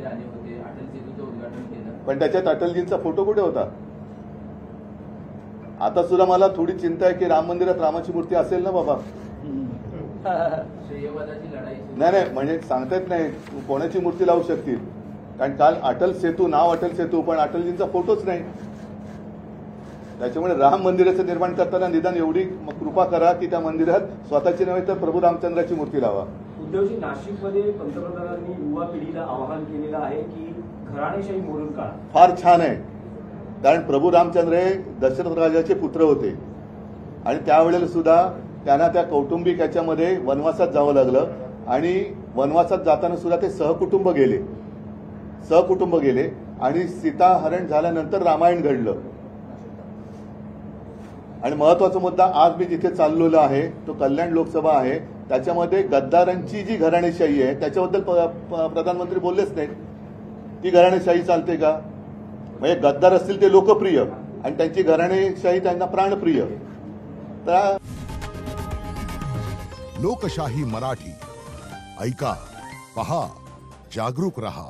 नाशिकमध्ये आले होते, अटल सेतूचं उद्घाटन केलं, पण त्याच्यात अटलजींचा फोटो कुठे होता? आता सुद्धा मला थोडी चिंता आहे की राम मंदिरात रामाची मूर्ती असेल ना बाबा. श्रेयवादाची लढाई नाही म्हणजे सांगता येत नाही कोणाची मूर्ती लावू शकतील, कारण काल अटल सेतू, नाव अटल सेतू, पण अटलजींचा फोटोच नाही. त्याच्यामुळे राम मंदिराचं निर्माण करताना निदान एवढी कृपा करा की त्या मंदिरात स्वतःची नव्हे तर प्रभू रामचंद्राची मूर्ती लावा. उद्धवजी, नाशिकमध्ये पंतप्रधानांनी युवा पिढीला आवाहन केलेलं आहे की घराणेशाही मोडून काढा. फार छान आहे, कारण प्रभू रामचंद्र हे दशरथ राजाचे पुत्र होते आणि त्यावेळेला सुद्धा त्यांना त्या कौटुंबिक याच्यामध्ये वनवासात जावं लागलं आणि वनवासात जाताना सुद्धा ते सहकुटुंब गेले आणि सीताहरण झाल्यानंतर रामायण घडलं. आणि महत्वाचा मुद्दा आज मी जिथे चाललेलो आहे तो कल्याण लोकसभा आहे, त्याच्यामध्ये गद्दारांची जी घराणेशाही आहे त्याच्याबद्दल प्रधानमंत्री बोललेच नाहीत. ती घराणेशाही चालते का? म्हणजे गद्दार असतील ते लोकप्रिय आणि त्यांची घराणेशाही त्यांना प्राणप्रिय. तर लोकशाही मराठी ऐका, पहा, जागरूक रहा.